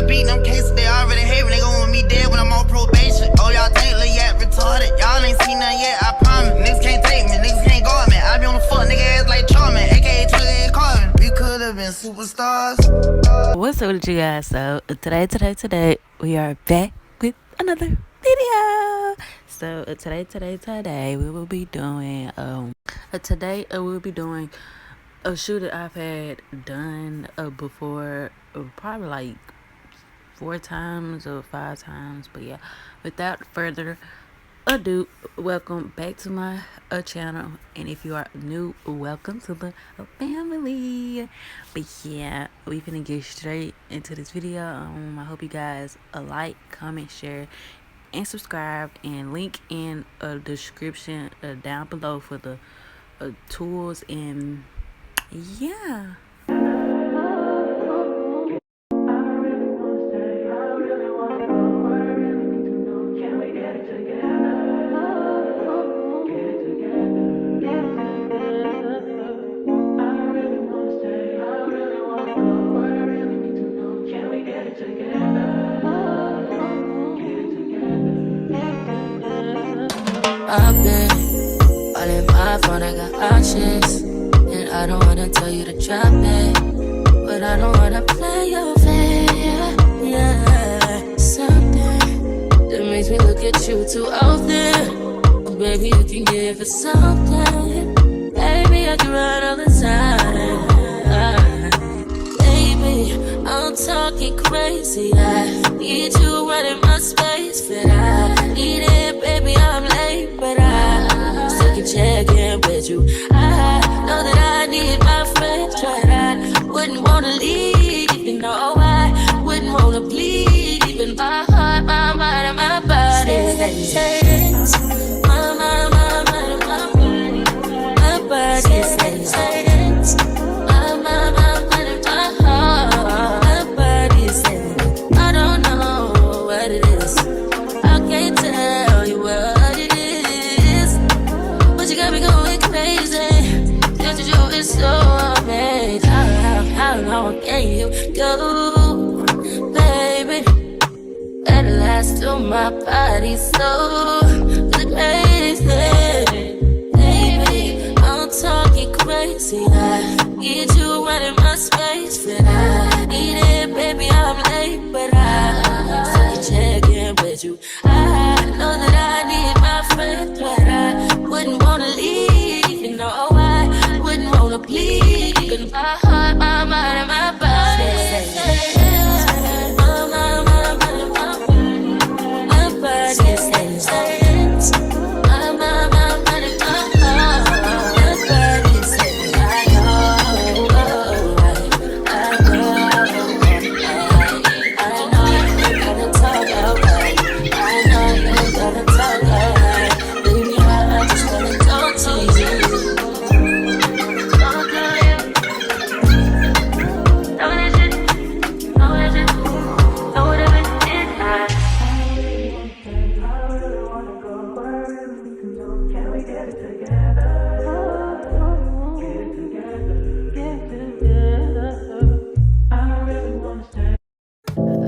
beat them cases, they already hate me. They gon' want me dead when I'm on probation. Oh, y'all think Lil Yak retarded? Y'all ain't seen nothing yet, I promise. Niggas can't take me, niggas can't guard me. I be on the fuck nigga ass like Charmin, aka Twitter and Carvin. We could've been superstars. What's up with you guys? So today we are back with another video. So today we will be doing a shoot that I've had done before, probably like 4 times or 5 times. But yeah, without further ado, welcome back to my channel, and if you are new, welcome to the family. But yeah, we finna get straight into this video. I hope you guys like, comment, share, and subscribe, and link in a description down below for the tools. And yeah, I've been all in my phone, I got options, and I don't wanna tell you to drop it, but I don't wanna play your fair. Yeah, something that makes me look at you too often. Oh, baby, you can give it something. Baby, I can run all the time. Baby, I'm talking crazy. I need you running my space, but I need it, baby. I'm late, but I still can check in with you. I know that I need my friends, but I wouldn't wanna leave. You know I wouldn't wanna bleed. Even my heart, my mind, and my body. My mind, my mind, and my body. My body says my mind, my mind, and my heart. My body says I don't know what it is. I can't tell you what it is, but you got me going crazy. Just you is so amazing. How long can you go, baby? At last, till my body's so crazy. Baby, I'm talking crazy. I need you running my space, but I need it, baby. I'm late, but I still check in with you. I know that I need my friends, but I wouldn't wanna leave. You know I wouldn't wanna bleed. Even my heart, my mind, and my body. My body says my mind, my mind, and my heart. My body says I know you gotta talk alright. I know you gotta talk alright. Baby, I just wanna talk to you. Talk to you. Know that shit. Know that shit. Know whatever it is.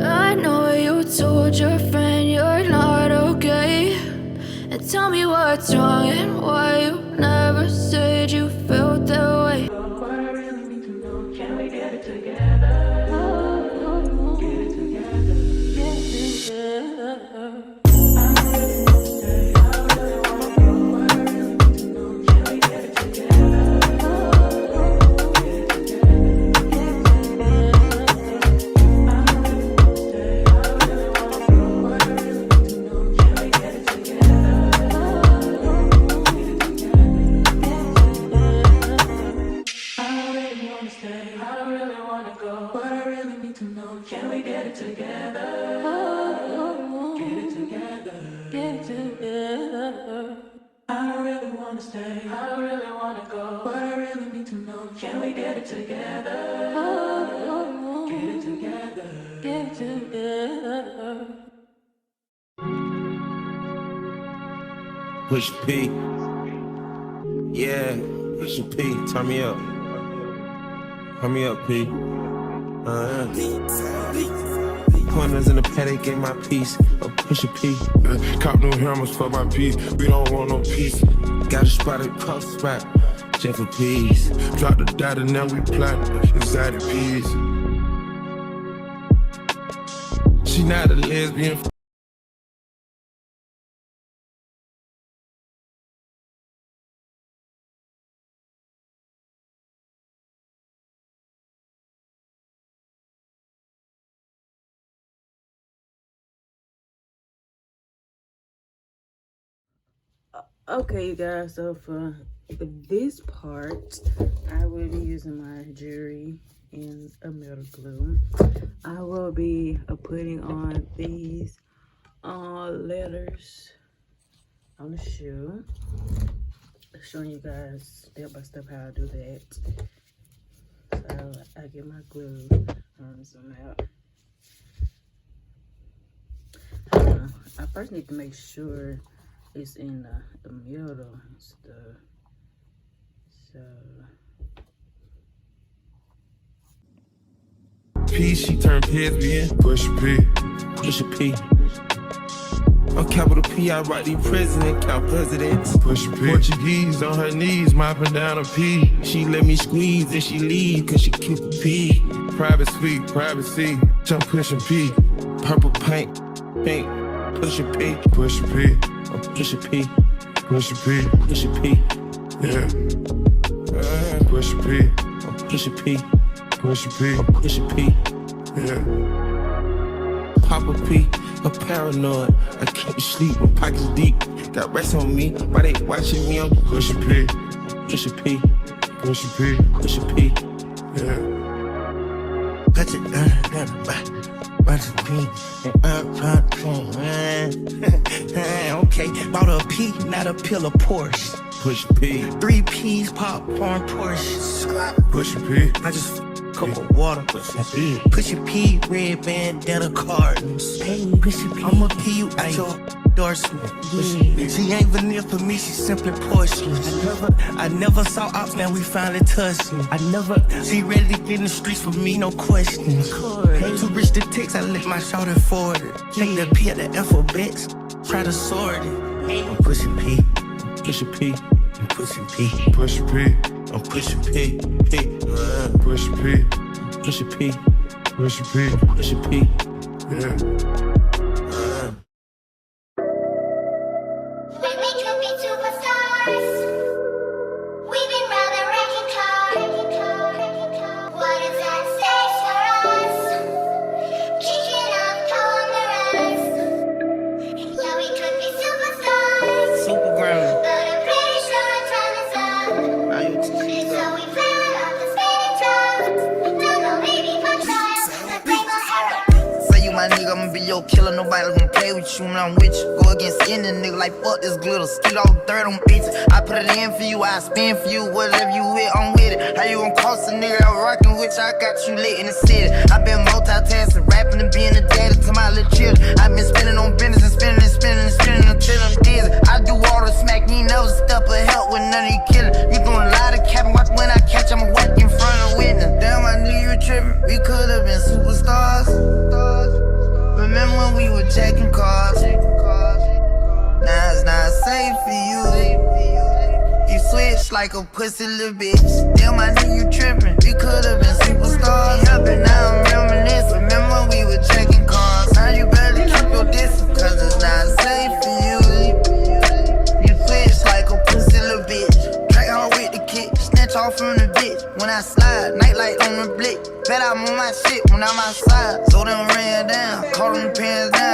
I know you told your friend you're not okay, and tell me what's wrong and why you never said you felt that way. What I really need to know, can we get it together? Get it together, get it together. I really wanna stay, I really wanna go. What I really need to know, can we get it together? Get it together, get it together. I really wanna stay, I really wanna go. What I really need to know, can we get it together? Get it together, get it together. I really wanna stay, I really wanna go. What I really need to know, can we get it together? Get it together, get it together. I really wanna stay, I really wanna go. What I really need to know, can we get it together? Get it together, get it together. Push P. Yeah, push P. Turn me up. P. Pointers in the paddock, get my piece. A push a P. Cop new hammers for my piece. We don't want no peace. Got a spot at puff spot. Check for peas. Drop the data, now we plot inside the peas. She not a lesbian. Okay, you guys, so for this part, I will be using my jewelry and a metal glue. I will be putting on these letters on the shoe. Showing you guys step by step how I do that. So I get my glue, zoom out. I first need to make sure it's in the middle and stuff. So P, she turned lesbian. Push a P. Push a P. On capital P, I write the president, count presidents. Push a P. Portuguese on her knees, mopping down a P. She let me squeeze and she leave cause she keep a P. Private suite, privacy, jump pushing P. Purple paint, pink, push a P. Push a P. Push a P. Push a P. Push a P. Yeah. Push a P. Push a P. Push a P. Push a P. Yeah. Pop a P. I'm paranoid. I can't sleep. My pockets deep. Got rest on me. Why they watching me? I'm Push a P. Push a P. Push a P. Push a P. Yeah. Cut it bunch of P and okay, bought a P, not a pill of Porsche. Push P. 3 P's, popcorn, Porsche. Push a P. I just cup of water. Push a P, red bandana cartons. Push a P. I'ma P you out your endorsement. She ain't vanilla for me, she simply porcelain. I never saw ops, now we finally tussling. She ready to get in the streets for me, no questions. Too rich to text, I let my shoulder forward it. Take the P at the alphabets, try to sort it. I'm pushing P, push a P, I'm pushing P. Push a P. I'm pushing P, P. Push a P. Push a P, Push a P. push a P. Yeah. My nigga, I'ma be your killer. Nobody gonna play with you when I'm with you. Go against any nigga like fuck this glitter. Skeet all dirt on bitches. I put it in for you, I spin for you. Whatever you with, I'm with it. How you gon' cost a nigga I'm rockin' with you? I got you lit in the city. I been multitasking, rapping and being a daddy to my little children. I been spinning on business and spinning and spinning and spinning until I'm dizzy. I do all the smack, you ain't never step of help with none of you killers. You doing a lot of capping, watch when I catch, I'ma whack in front of witness. Damn, I knew you were tripping. We could've been superstars. Remember when we were checking cars? Now it's not safe for you. You switch like a pussy little bitch. Damn, I knew you tripping. We could've been superstars. Helping, now I'm reminiscing. Remember when we were checking cars? Now you better keep your distance, cause it's not safe for you. You switch like a pussy little bitch. Track hard with the kick, snatch off from the bitch. When I slide, nightlight on the blick. Bet I'm on my shit when I'm outside. So them ran down, call them pins down.